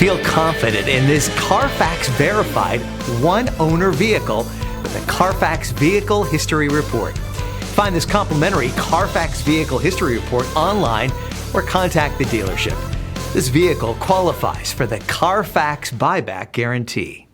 Feel confident in this Carfax verified one-owner vehicle with a Carfax Vehicle History Report. Find this complimentary Carfax Vehicle History Report online or contact the dealership. This vehicle qualifies for the Carfax Buyback Guarantee.